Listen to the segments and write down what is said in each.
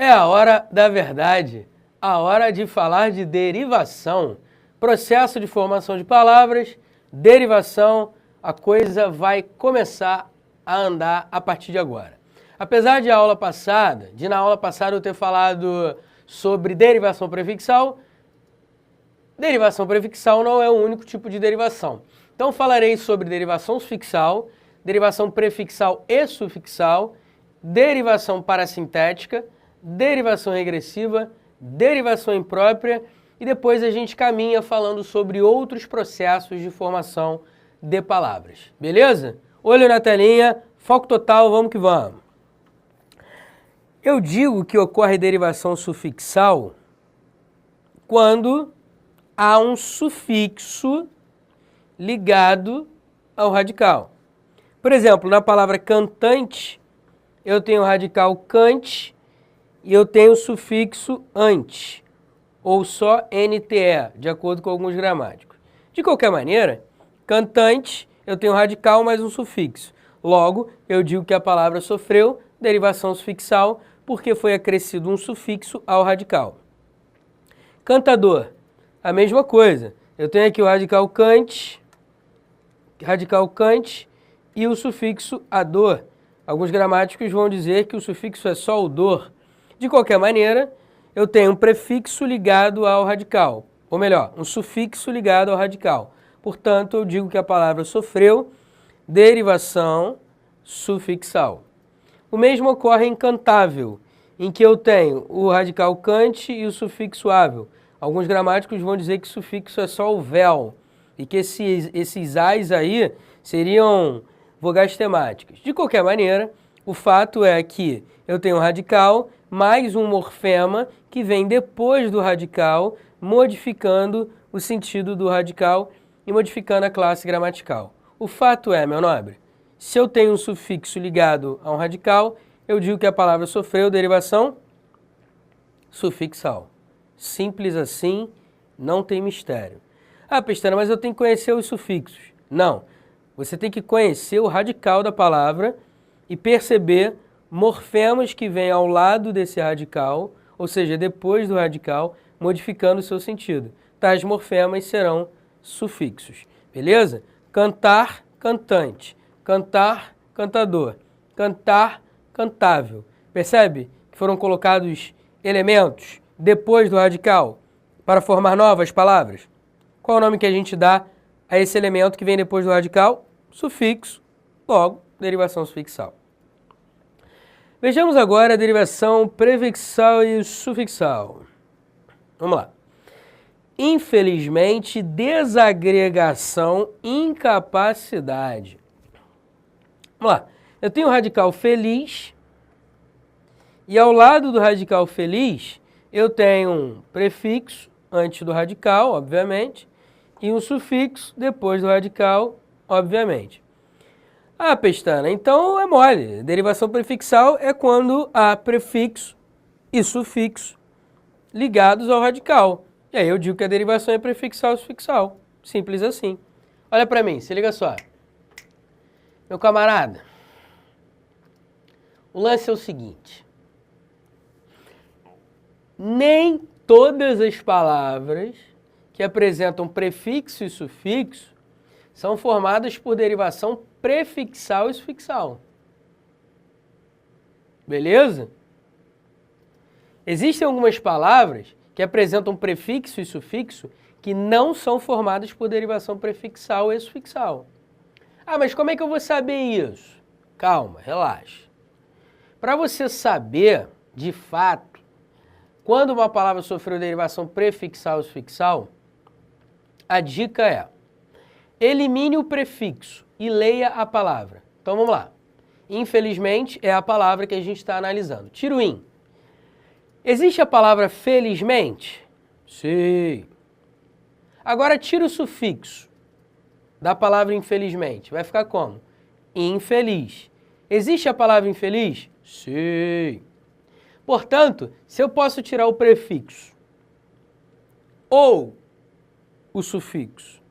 É a hora da verdade, a hora de falar de derivação, processo de formação de palavras, derivação, a coisa vai começar a andar a partir de agora. Apesar de na aula passada eu ter falado sobre derivação prefixal não é o único tipo de derivação. Então falarei sobre derivação sufixal, derivação prefixal e sufixal, derivação parasintética, derivação regressiva, derivação imprópria e depois a gente caminha falando sobre outros processos de formação de palavras. Beleza? Olho na telinha, foco total, vamos que vamos. Eu digo que ocorre derivação sufixal quando há um sufixo ligado ao radical. Por exemplo, na palavra cantante, eu tenho o radical cante e eu tenho o sufixo ante, ou só NTE, de acordo com alguns gramáticos. De qualquer maneira, cantante, eu tenho radical mais um sufixo. Logo, eu digo que a palavra sofreu derivação sufixal porque foi acrescido um sufixo ao radical. Cantador, a mesma coisa. Eu tenho aqui o radical cante e o sufixo ador. Alguns gramáticos vão dizer que o sufixo é só o dor. De qualquer maneira, eu tenho um prefixo ligado ao radical, ou melhor, um sufixo ligado ao radical. Portanto, eu digo que a palavra sofreu derivação sufixal. O mesmo ocorre em cantável, em que eu tenho o radical cante e o sufixo ável. Alguns gramáticos vão dizer que o sufixo é só o vel, e que esses ais aí seriam vogais temáticas. De qualquer maneira, o fato é que eu tenho um radical mais um morfema que vem depois do radical, modificando o sentido do radical e modificando a classe gramatical. O fato é, meu nobre, se eu tenho um sufixo ligado a um radical, eu digo que a palavra sofreu derivação sufixal. Simples assim, não tem mistério. Ah, Pestana, mas eu tenho que conhecer os sufixos. Não, você tem que conhecer o radical da palavra e perceber morfemas que vêm ao lado desse radical, ou seja, depois do radical, modificando o seu sentido. Tais morfemas serão sufixos, beleza? Cantar, cantante. Cantar, cantador. Cantar, cantável. Percebe que foram colocados elementos depois do radical para formar novas palavras? Qual é o nome que a gente dá a esse elemento que vem depois do radical? Sufixo, logo, derivação sufixal. Vejamos agora a derivação prefixal e sufixal. Vamos lá. Infelizmente, desagregação, incapacidade. Vamos lá. Eu tenho o radical feliz e ao lado do radical feliz eu tenho um prefixo antes do radical, obviamente, e um sufixo depois do radical, obviamente. Ah, Pestana, então é mole. Derivação prefixal é quando há prefixo e sufixo ligados ao radical. E aí eu digo que a derivação é prefixal e sufixal. Simples assim. Olha para mim, se liga só. Meu camarada, o lance é o seguinte. Nem todas as palavras que apresentam prefixo e sufixo são formadas por derivação prefixal e sufixal. Beleza? Existem algumas palavras que apresentam prefixo e sufixo que não são formadas por derivação prefixal e sufixal. Ah, mas como é que eu vou saber isso? Calma, relaxa. Para você saber, de fato, quando uma palavra sofreu derivação prefixal e sufixal, a dica é: elimine o prefixo e leia a palavra. Então vamos lá. Infelizmente é a palavra que a gente está analisando. Tira o in. Existe a palavra felizmente? Sim. Agora tira o sufixo da palavra infelizmente. Vai ficar como? Infeliz. Existe a palavra infeliz? Sim. Portanto, se eu posso tirar o prefixo ou o sufixo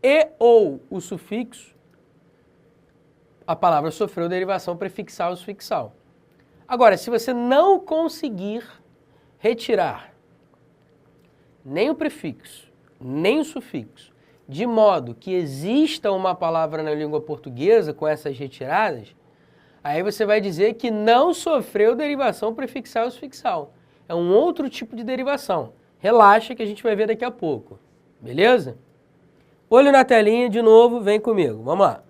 e ou o sufixo, a palavra sofreu derivação prefixal e sufixal. Agora, se você não conseguir retirar nem o prefixo, nem o sufixo, de modo que exista uma palavra na língua portuguesa com essas retiradas, aí você vai dizer que não sofreu derivação prefixal e sufixal. É um outro tipo de derivação. Relaxa que a gente vai ver daqui a pouco. Beleza? Olho na telinha de novo, vem comigo. Vamos lá.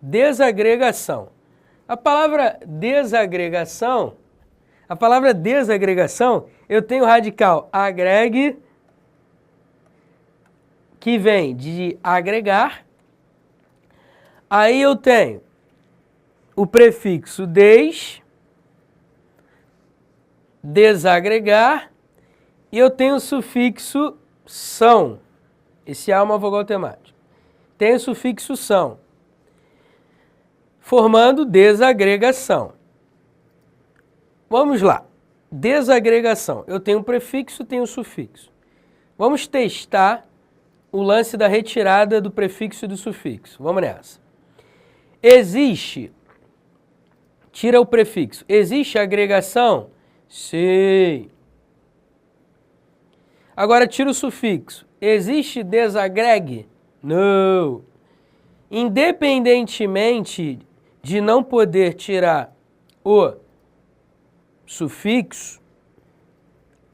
Desagregação. A palavra desagregação, eu tenho o radical agregue, que vem de agregar. Aí eu tenho o prefixo desagregar, e eu tenho o sufixo são. Esse A é uma vogal temática. Tem o sufixo são, formando desagregação. Vamos lá. Desagregação. Eu tenho um prefixo, tenho um sufixo. Vamos testar o lance da retirada do prefixo e do sufixo. Vamos nessa. Existe, tira o prefixo, existe agregação? Sim. Agora tira o sufixo. Existe desagregue? Não. Independentemente de não poder tirar o sufixo,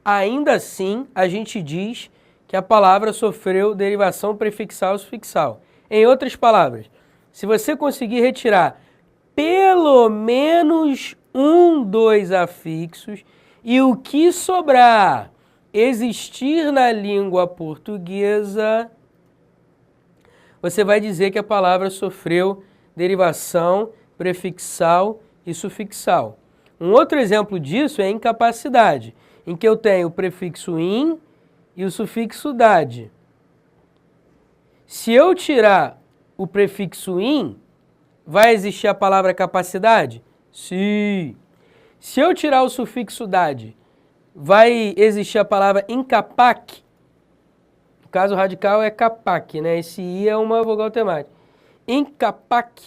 ainda assim a gente diz que a palavra sofreu derivação prefixal e sufixal. Em outras palavras, se você conseguir retirar pelo menos um, dois afixos e o que sobrar existir na língua portuguesa, você vai dizer que a palavra sofreu derivação prefixal e sufixal. Um outro exemplo disso é a incapacidade, em que eu tenho o prefixo in e o sufixo dade. Se eu tirar o prefixo in, vai existir a palavra capacidade? Sim. Se eu tirar o sufixo dade, vai existir a palavra incapac? No caso radical é capac, né? Esse i é uma vogal temática. Incapac,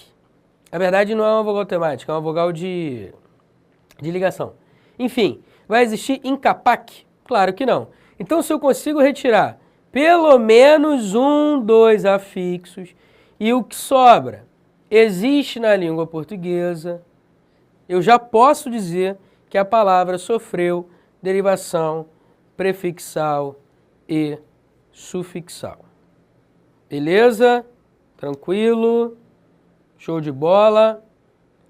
na verdade não é uma vogal temática, é uma vogal de ligação. Enfim, vai existir incapac? Claro que não. Então, se eu consigo retirar pelo menos um, dois afixos e o que sobra existe na língua portuguesa, eu já posso dizer que a palavra sofreu derivação prefixal e sufixal. Beleza? Tranquilo? Show de bola?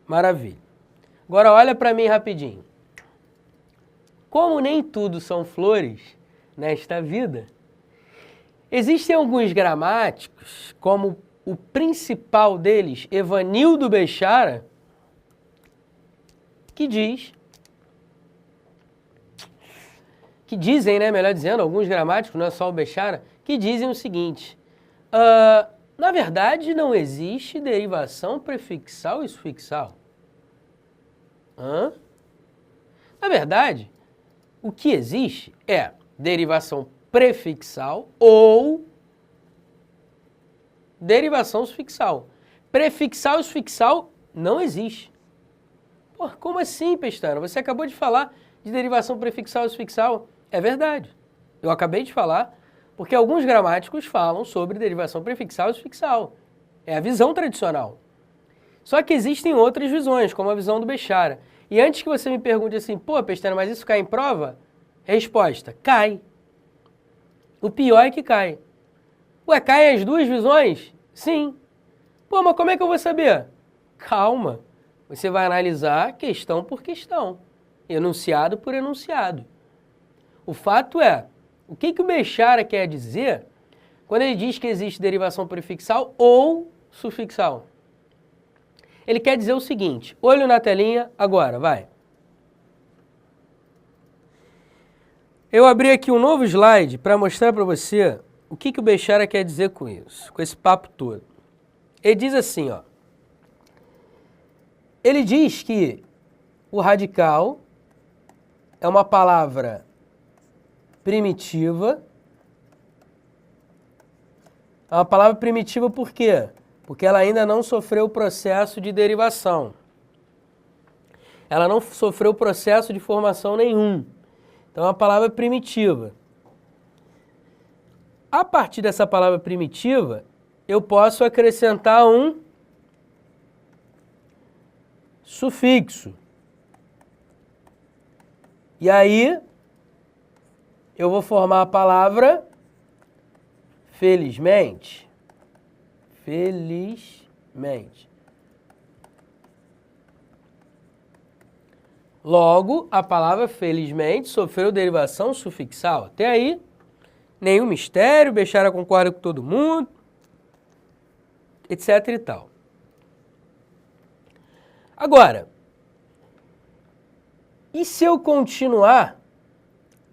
Maravilha. Agora olha para mim rapidinho. Como nem tudo são flores nesta vida, existem alguns gramáticos, como o principal deles, Evanildo Bechara, que dizem, né, melhor dizendo, alguns gramáticos, não é só o Bechara, que dizem o seguinte: na verdade não existe derivação prefixal e sufixal. Na verdade, o que existe é derivação prefixal ou derivação sufixal. Prefixal e sufixal não existe. Pô, como assim, Pestana? Você acabou de falar de derivação prefixal e sufixal. É verdade. Eu acabei de falar porque alguns gramáticos falam sobre derivação prefixal e sufixal. É a visão tradicional. Só que existem outras visões, como a visão do Bechara. E antes que você me pergunte assim, pô, Pestana, mas isso cai em prova? Resposta, cai. O pior é que cai. Ué, cai as duas visões? Sim. Pô, mas como é que eu vou saber? Calma. Você vai analisar questão por questão, enunciado por enunciado. O fato é, o que o Bechara quer dizer quando ele diz que existe derivação prefixal ou sufixal? Ele quer dizer o seguinte, olho na telinha, agora, vai. Eu abri aqui um novo slide para mostrar para você o que o Bechara quer dizer com isso, com esse papo todo. Ele diz assim, ó. Ele diz que o radical é uma palavra primitiva. É uma palavra primitiva por quê? Porque ela ainda não sofreu o processo de derivação. ela não sofreu processo de formação nenhum. Então, é uma palavra primitiva. A partir dessa palavra primitiva, eu posso acrescentar um sufixo. E aí, eu vou formar a palavra felizmente. Felizmente. Logo, a palavra felizmente sofreu derivação sufixal. Até aí, nenhum mistério, Bechara concorda com todo mundo, etc e tal. Agora, e se eu continuar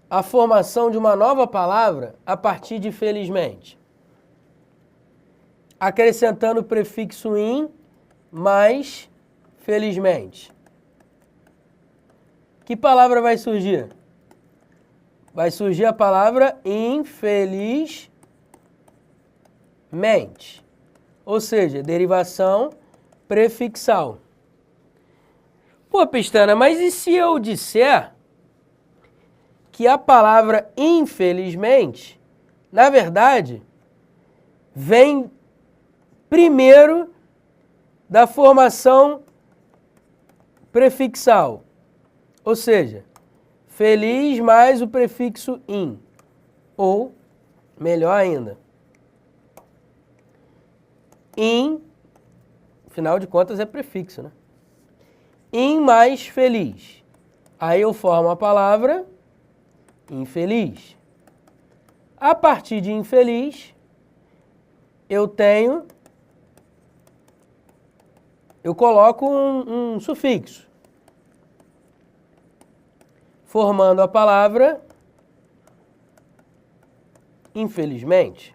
a formação de uma nova palavra a partir de felizmente? Acrescentando o prefixo in mais felizmente. Que palavra vai surgir? Vai surgir a palavra infelizmente. Ou seja, derivação prefixal. Pô, Pestana, mas e se eu disser que a palavra infelizmente, na verdade, vem primeiro da formação prefixal? Ou seja, feliz mais o prefixo in. Ou, melhor ainda, in, afinal de contas é prefixo, né? In mais feliz. Aí eu formo a palavra infeliz. A partir de infeliz, eu coloco um sufixo, formando a palavra infelizmente.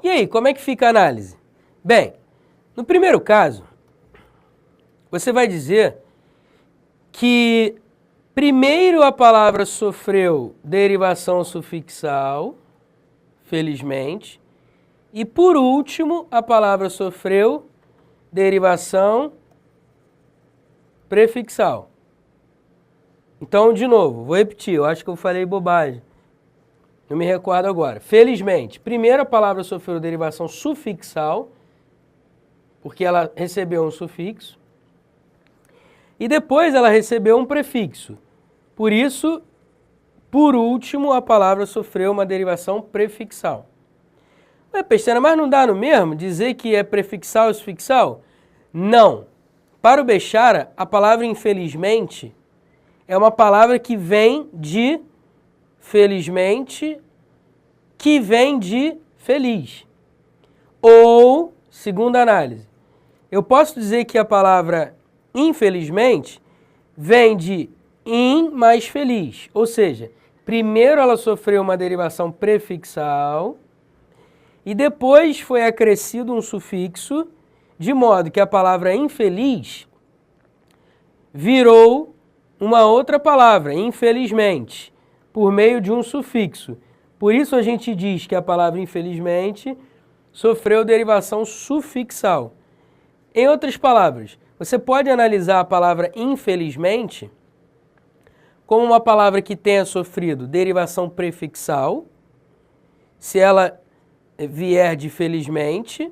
E aí, como é que fica a análise? Bem, no primeiro caso, você vai dizer que primeiro a palavra sofreu derivação sufixal, felizmente, e por último a palavra sofreu derivação prefixal. Então, de novo, vou repetir, eu acho que eu falei bobagem. Não me recordo agora. Felizmente, primeiro a palavra sofreu derivação sufixal, porque ela recebeu um sufixo, e depois ela recebeu um prefixo. Por isso, por último, a palavra sofreu uma derivação prefixal. Ué, Pestana, mas não dá no mesmo dizer que é prefixal e sufixal? Não. Para o Bechara, a palavra infelizmente é uma palavra que vem de felizmente, que vem de feliz. Ou, segunda análise, eu posso dizer que a palavra infelizmente vem de in mais feliz. Ou seja, primeiro ela sofreu uma derivação prefixal e depois foi acrescido um sufixo, de modo que a palavra infeliz virou uma outra palavra, infelizmente, por meio de um sufixo. Por isso a gente diz que a palavra infelizmente sofreu derivação sufixal. Em outras palavras, você pode analisar a palavra infelizmente como uma palavra que tenha sofrido derivação prefixal, se ela vier de felizmente,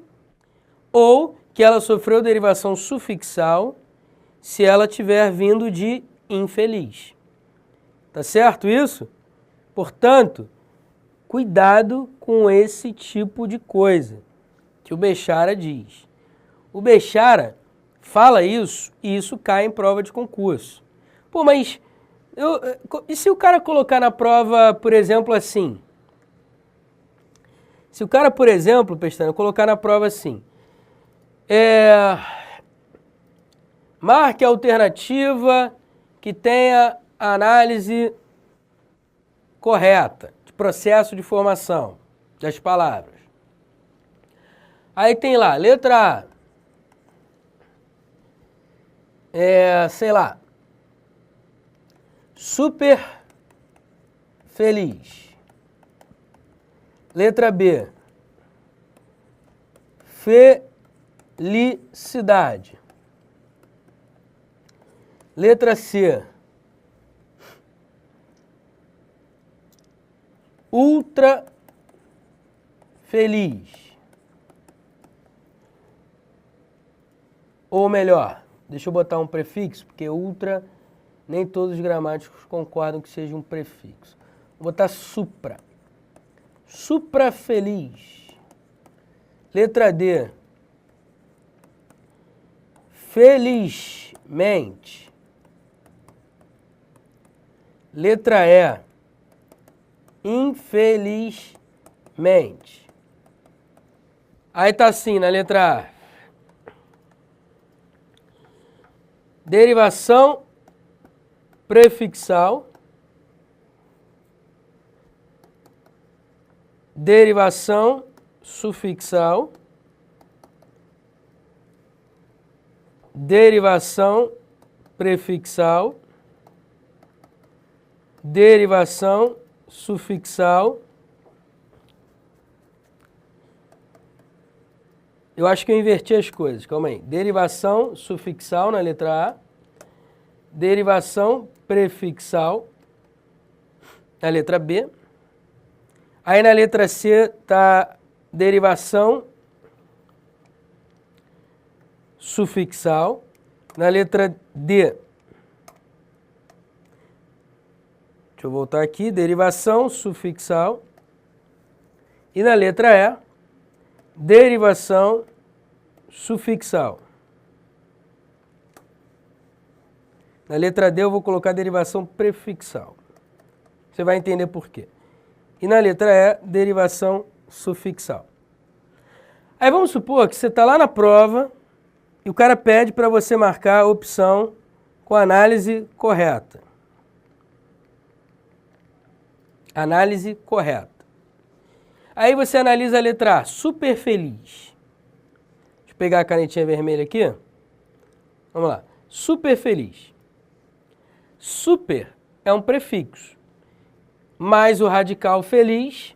ou que ela sofreu derivação sufixal, se ela tiver vindo de infeliz. Tá certo isso? Portanto, cuidado com esse tipo de coisa que o Bechara diz. O Bechara fala isso e isso cai em prova de concurso. Pô, mas e se o cara colocar na prova, por exemplo, assim? Se o cara, por exemplo, Pestana, colocar na prova assim, marque a alternativa que tenha a análise correta de processo de formação das palavras. Aí tem lá, letra A, sei lá, super feliz. Letra B, felicidade. Letra C. Ultra feliz. Ou melhor, deixa eu botar um prefixo, porque ultra, nem todos os gramáticos concordam que seja um prefixo. Vou botar supra. Supra feliz. Letra D. Felizmente. Letra E. Infelizmente. Aí tá assim na letra A. Derivação prefixal. Derivação sufixal. Derivação prefixal. Derivação sufixal. Eu acho que eu inverti as coisas, calma aí. Derivação sufixal na letra A. Derivação prefixal na letra B. Aí na letra C tá derivação sufixal. Na letra D, deixa eu voltar aqui, derivação sufixal. E na letra E, derivação sufixal. Na letra D eu vou colocar derivação prefixal. Você vai entender por quê. E na letra E, derivação sufixal. Aí vamos supor que você está lá na prova e o cara pede para você marcar a opção com análise correta. Análise correta. Aí você analisa a letra A, super feliz. Deixa eu pegar a canetinha vermelha aqui. Vamos lá. Super feliz. Super é um prefixo. Mais o radical feliz,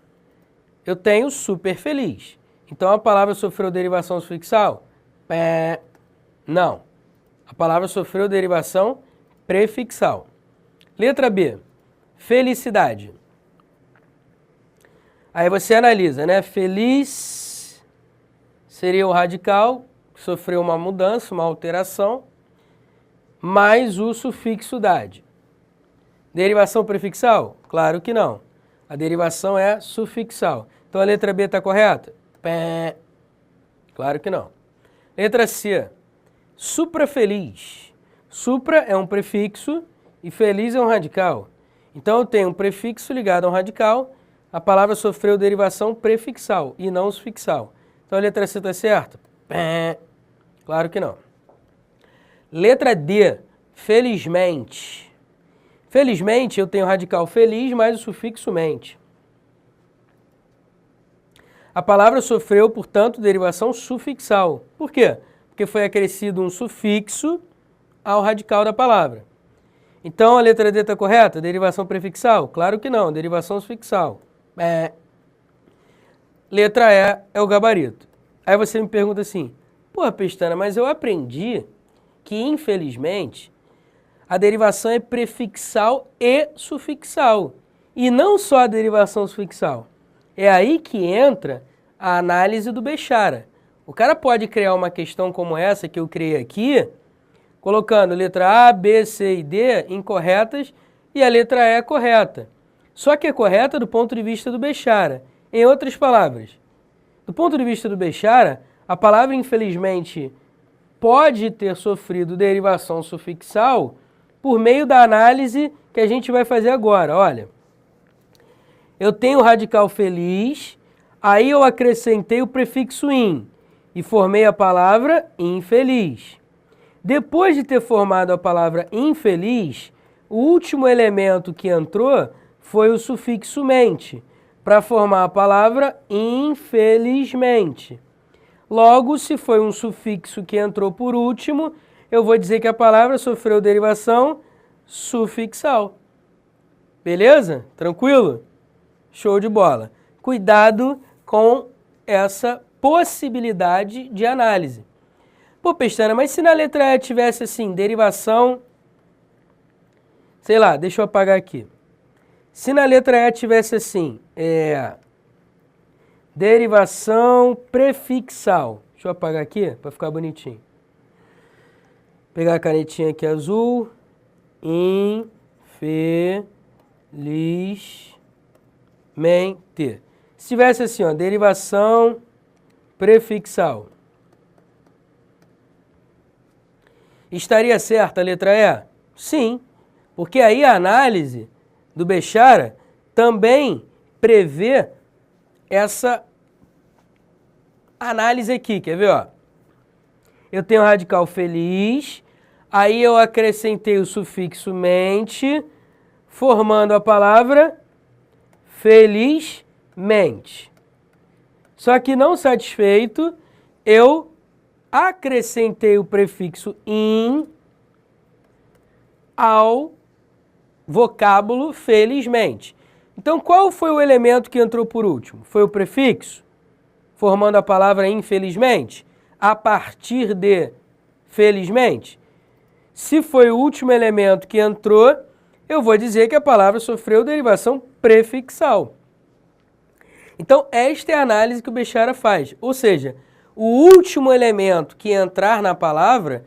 eu tenho super feliz. Então a palavra sofreu derivação sufixal? Não. A palavra sofreu derivação prefixal. Letra B. Felicidade. Aí você analisa, né? Feliz seria o radical, que sofreu uma mudança, uma alteração, mais o sufixo dade. Derivação prefixal? Claro que não. A derivação é sufixal. Então a letra B está correta? Claro que não. Letra C. Suprafeliz. Supra é um prefixo e feliz é um radical. Então eu tenho um prefixo ligado a um radical. A palavra sofreu derivação prefixal e não sufixal. Então a letra C está certa? Claro que não. Letra D. Felizmente. Felizmente eu tenho o radical feliz mais o sufixo mente. A palavra sofreu, portanto, derivação sufixal. Por quê? Porque foi acrescido um sufixo ao radical da palavra. Então a letra D está correta? Derivação prefixal? Claro que não, derivação sufixal. Letra E é o gabarito. Aí você me pergunta assim, porra, Pestana, mas eu aprendi que, infelizmente, a derivação é prefixal e sufixal. E não só a derivação sufixal. É aí que entra a análise do Bechara. O cara pode criar uma questão como essa que eu criei aqui, colocando letra A, B, C e D incorretas e a letra E correta. Só que é correta do ponto de vista do Bechara. Em outras palavras, do ponto de vista do Bechara, a palavra infelizmente pode ter sofrido derivação sufixal por meio da análise que a gente vai fazer agora. Olha, eu tenho o radical feliz, aí eu acrescentei o prefixo in e formei a palavra infeliz. Depois de ter formado a palavra infeliz, o último elemento que entrou foi o sufixo mente, para formar a palavra infelizmente. Logo, se foi um sufixo que entrou por último, eu vou dizer que a palavra sofreu derivação sufixal. Beleza? Tranquilo? Show de bola. Cuidado com essa possibilidade de análise. Pô, Pestana, mas se na letra E tivesse assim, derivação sei lá, deixa eu apagar aqui. Se na letra E tivesse assim, derivação prefixal. Deixa eu apagar aqui para ficar bonitinho. Pegar a canetinha aqui azul. Infelizmente. Se tivesse assim, ó, derivação prefixal. Estaria certa a letra E? Sim, porque aí a análise do Bechara também prevê essa análise aqui, quer ver? Ó? Eu tenho o radical feliz, aí eu acrescentei o sufixo mente, formando a palavra felizmente. Só que não satisfeito, eu acrescentei o prefixo in ao vocábulo felizmente. Então, qual foi o elemento que entrou por último? Foi o prefixo, formando a palavra infelizmente, a partir de felizmente. Se foi o último elemento que entrou, eu vou dizer que a palavra sofreu derivação prefixal. Então, esta é a análise que o Bechara faz. Ou seja, o último elemento que entrar na palavra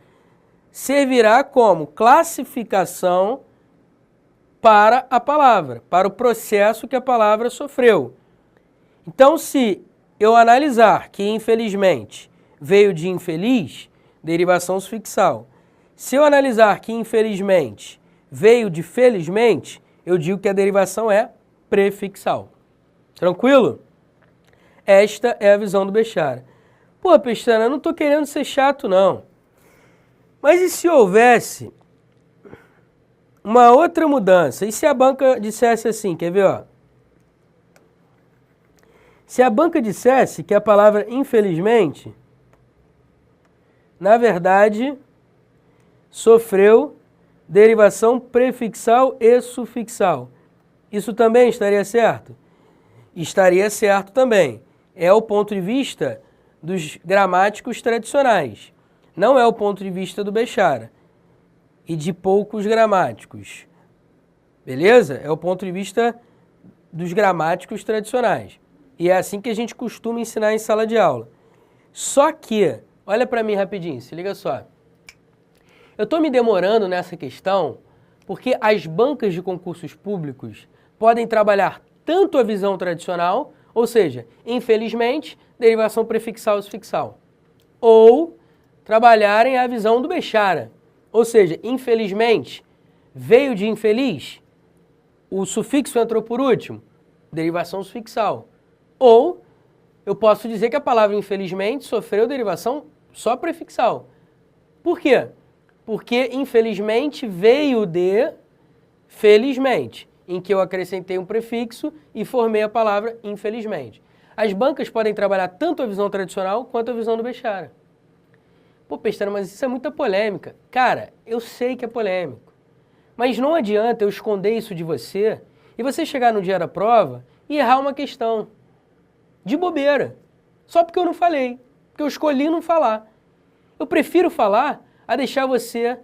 servirá como classificação para a palavra, para o processo que a palavra sofreu. Então, se eu analisar que infelizmente veio de infeliz, derivação sufixal. Se eu analisar que infelizmente veio de felizmente, eu digo que a derivação é prefixal. Tranquilo? Esta é a visão do Bechara. Pô, Pestana, eu não estou querendo ser chato, não. Mas e se houvesse uma outra mudança? E se a banca dissesse assim, quer ver, ó? Se a banca dissesse que a palavra infelizmente, na verdade, sofreu derivação prefixal e sufixal. Isso também estaria certo? Estaria certo também. É o ponto de vista dos gramáticos tradicionais. Não é o ponto de vista do Bechara e de poucos gramáticos. Beleza? É o ponto de vista dos gramáticos tradicionais. E é assim que a gente costuma ensinar em sala de aula. Só que, olha para mim rapidinho, se liga só. Eu estou me demorando nessa questão porque as bancas de concursos públicos podem trabalhar tanto a visão tradicional, ou seja, infelizmente, derivação prefixal e sufixal, ou trabalharem a visão do Bechara, ou seja, infelizmente, veio de infeliz, o sufixo entrou por último, derivação sufixal. Ou eu posso dizer que a palavra infelizmente sofreu derivação só prefixal. Por quê? Porque infelizmente veio de felizmente, em que eu acrescentei um prefixo e formei a palavra infelizmente. As bancas podem trabalhar tanto a visão tradicional quanto a visão do Bechara. Pô, Pestana, mas isso é muita polêmica. Cara, eu sei que é polêmico. Mas não adianta eu esconder isso de você e você chegar no dia da prova e errar uma questão. De bobeira. Só porque eu não falei. Porque eu escolhi não falar. Eu prefiro falar a deixar você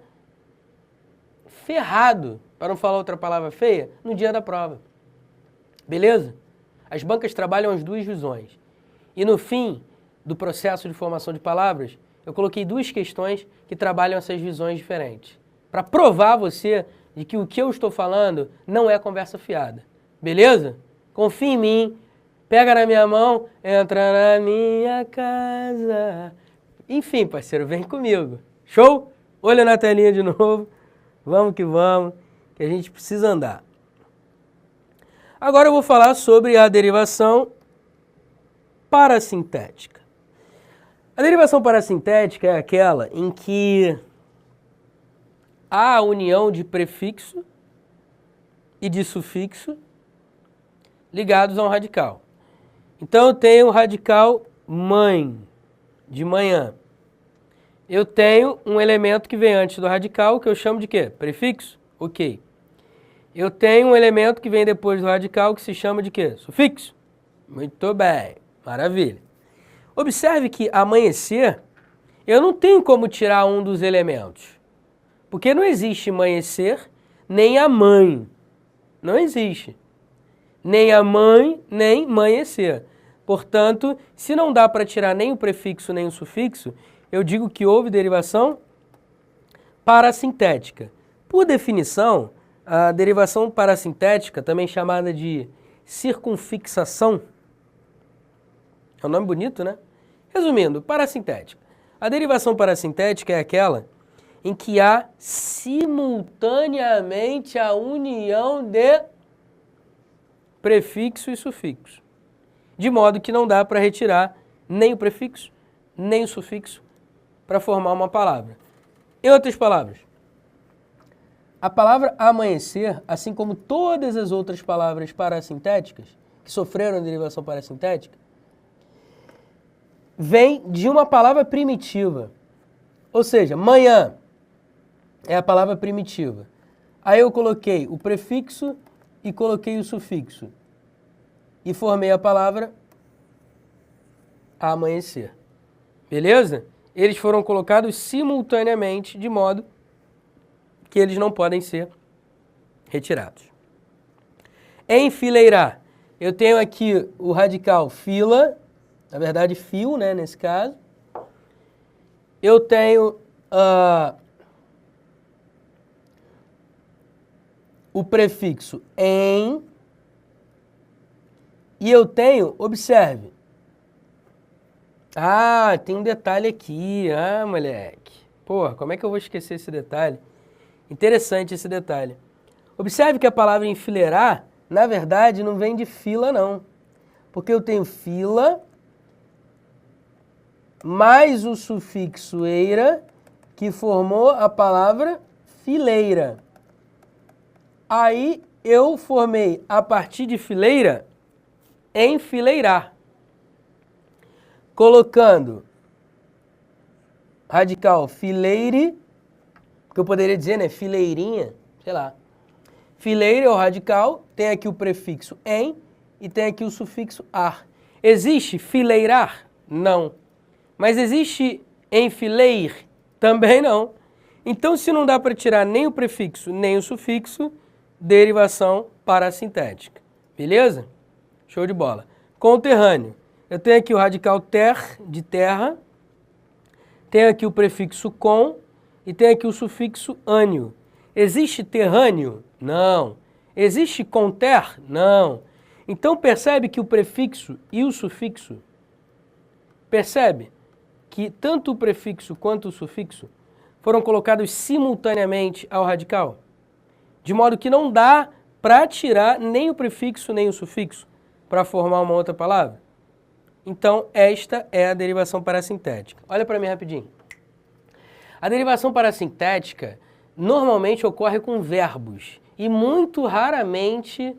ferrado, para não falar outra palavra feia, no dia da prova. Beleza? As bancas trabalham as duas visões. E no fim do processo de formação de palavras, eu coloquei duas questões que trabalham essas visões diferentes. Para provar a você de que o que eu estou falando não é conversa fiada. Beleza? Confia em mim. Pega na minha mão, entra na minha casa. Enfim, parceiro, vem comigo. Show? Olha na telinha de novo. Vamos, que a gente precisa andar. Agora eu vou falar sobre a derivação parasintética. A derivação parasintética é aquela em que há a união de prefixo e de sufixo ligados a um radical. Então, eu tenho o radical mãe, de manhã. Eu tenho um elemento que vem antes do radical, que eu chamo de quê? Prefixo? Ok. Eu tenho um elemento que vem depois do radical, que se chama de quê? Sufixo? Muito bem. Maravilha. Observe que amanhecer, eu não tenho como tirar um dos elementos. Porque não existe amanhecer, nem a mãe. Não existe. Nem a mãe, nem amanhecer. Portanto, se não dá para tirar nem o prefixo nem o sufixo, eu digo que houve derivação parassintética. Por definição, a derivação parassintética, também chamada de circunfixação, é um nome bonito, né? Resumindo, parassintética. A derivação parassintética é aquela em que há simultaneamente a união de prefixo e sufixo. De modo que não dá para retirar nem o prefixo, nem o sufixo para formar uma palavra. Em outras palavras, a palavra amanhecer, assim como todas as outras palavras parassintéticas, que sofreram derivação parassintética, vem de uma palavra primitiva. Ou seja, manhã é a palavra primitiva. Aí eu coloquei o prefixo e coloquei o sufixo. E formei a palavra amanhecer. Beleza? Eles foram colocados simultaneamente, de modo que eles não podem ser retirados. Enfileirar. Eu tenho aqui o radical fila, na verdade fio, né, nesse caso. Eu tenho o prefixo em, e eu tenho, observe, tem um detalhe aqui, moleque. Porra, como é que eu vou esquecer esse detalhe? Interessante esse detalhe. Observe que a palavra enfileirar, na verdade, não vem de fila, não. Porque eu tenho fila mais o sufixo eira, que formou a palavra fileira. Aí eu formei, a partir de fileira, enfileirar. Colocando radical fileire, que eu poderia dizer, né, fileirinha, sei lá. Fileira é o radical, tem aqui o prefixo em e tem aqui o sufixo ar. Existe fileirar? Não. Mas existe enfileir? Também não. Então, se não dá para tirar nem o prefixo nem o sufixo, derivação parassintética. Beleza? Show de bola. Conterrâneo. Eu tenho aqui o radical ter, de terra, tenho aqui o prefixo com e tenho aqui o sufixo ânio. Existe terrâneo? Não. Existe conter? Não. Então percebe que o prefixo e o sufixo, percebe que tanto o prefixo quanto o sufixo foram colocados simultaneamente ao radical? De modo que não dá para tirar nem o prefixo nem o sufixo para formar uma outra palavra. Então, esta é a derivação parassintética. Olha para mim rapidinho. A derivação parassintética normalmente ocorre com verbos e muito raramente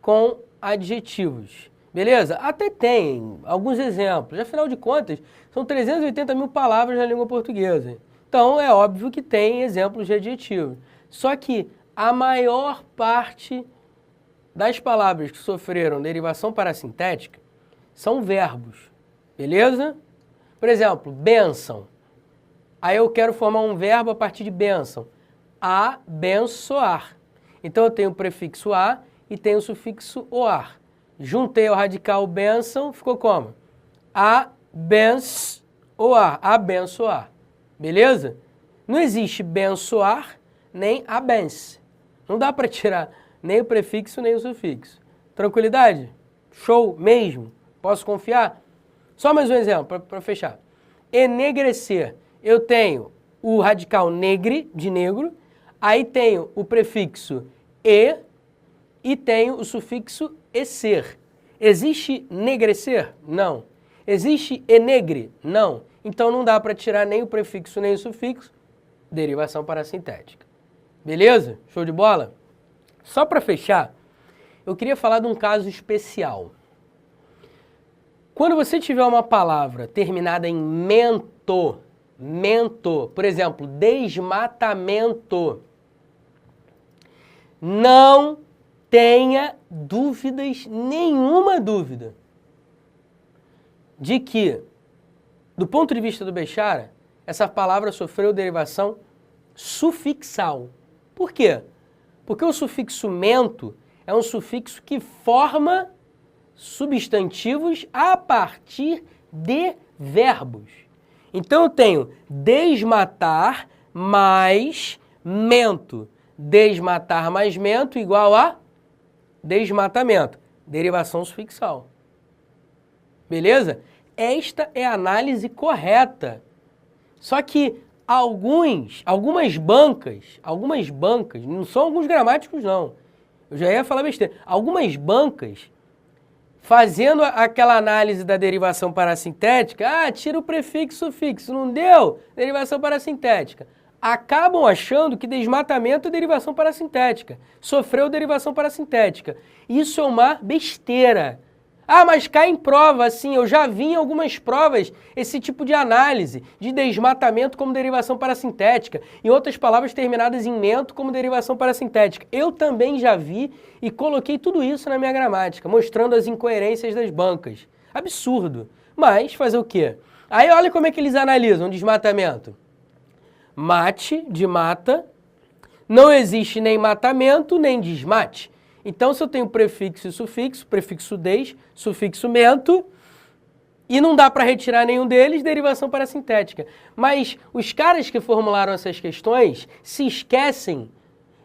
com adjetivos. Beleza? Até tem alguns exemplos. Afinal de contas, são 380 mil palavras na língua portuguesa. Então, é óbvio que tem exemplos de adjetivos. Só que a maior parte das palavras que sofreram derivação parassintética são verbos, beleza? Por exemplo, bênção. Aí eu quero formar um verbo a partir de bênção. Abençoar. Então eu tenho o prefixo a e tenho o sufixo oar. Juntei o radical bênção, ficou como? Abençoar. Abençoar. Beleza? Não existe bençoar nem abenço. Não dá para tirar nem o prefixo nem o sufixo. Tranquilidade? Show mesmo? Posso confiar? Só mais um exemplo para fechar. Enegrecer. Eu tenho o radical negre, de negro, aí tenho o prefixo e tenho o sufixo ecer. Existe negrecer? Não. Existe enegre? Não. Então não dá para tirar nem o prefixo nem o sufixo. Derivação parassintética. Beleza? Show de bola? Só para fechar, eu queria falar de um caso especial. Quando você tiver uma palavra terminada em mento, por exemplo, desmatamento, não tenha dúvidas, nenhuma dúvida, de que, do ponto de vista do Bechara, essa palavra sofreu derivação sufixal. Por quê? Porque o sufixo mento é um sufixo que forma substantivos a partir de verbos. Então eu tenho desmatar mais mento. Desmatar mais mento igual a desmatamento. Derivação sufixal. Beleza? Esta é a análise correta. Só que algumas bancas, não são alguns gramáticos não, eu já ia falar besteira, algumas bancas, fazendo aquela análise da derivação parassintética, tira o prefixo e sufixo, não deu? Derivação parassintética. Acabam achando que desmatamento é derivação parassintética, sofreu derivação parassintética. Isso é uma besteira. Mas cai em prova, assim, eu já vi em algumas provas esse tipo de análise de desmatamento como derivação parassintética, em outras palavras terminadas em mento como derivação parassintética. Eu também já vi e coloquei tudo isso na minha gramática, mostrando as incoerências das bancas. Absurdo. Mas fazer o quê? Aí olha como é que eles analisam desmatamento. Mate, de mata, não existe nem matamento, nem desmate. Então, se eu tenho prefixo e sufixo, prefixo des, sufixo mento, e não dá para retirar nenhum deles, derivação parassintética. Mas os caras que formularam essas questões se esquecem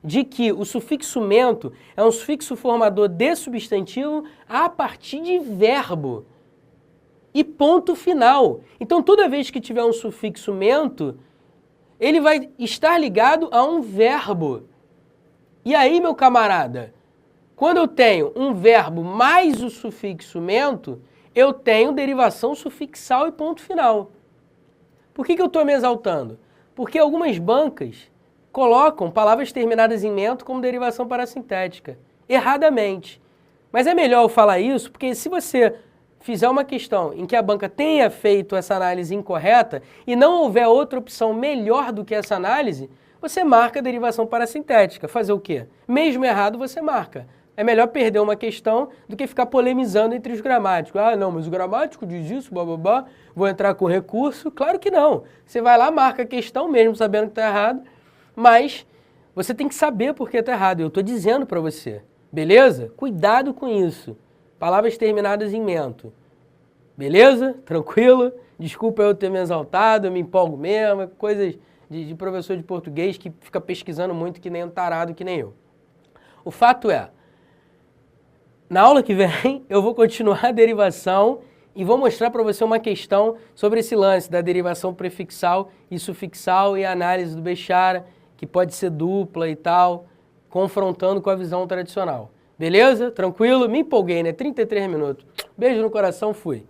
de que o sufixo mento é um sufixo formador de substantivo a partir de verbo. E ponto final. Então, toda vez que tiver um sufixo mento, ele vai estar ligado a um verbo. E aí, meu camarada, quando eu tenho um verbo mais o sufixo mento, eu tenho derivação sufixal e ponto final. Por que eu estou me exaltando? Porque algumas bancas colocam palavras terminadas em mento como derivação parassintética, erradamente. Mas é melhor eu falar isso, porque se você fizer uma questão em que a banca tenha feito essa análise incorreta e não houver outra opção melhor do que essa análise, você marca a derivação parassintética. Fazer o quê? Mesmo errado, você marca. É melhor perder uma questão do que ficar polemizando entre os gramáticos. Não, mas o gramático diz isso, blá, vou entrar com recurso. Claro que não. Você vai lá, marca a questão mesmo sabendo que está errado, mas você tem que saber por que está errado. Eu estou dizendo para você, beleza? Cuidado com isso. Palavras terminadas em mento. Beleza? Tranquilo? Desculpa eu ter me exaltado, eu me empolgo mesmo, coisas de professor de português que fica pesquisando muito que nem um tarado, que nem eu. O fato é, na aula que vem, eu vou continuar a derivação e vou mostrar para você uma questão sobre esse lance da derivação prefixal e sufixal e a análise do Bechara, que pode ser dupla e tal, confrontando com a visão tradicional. Beleza? Tranquilo? Me empolguei, né? 33 minutos. Beijo no coração, fui.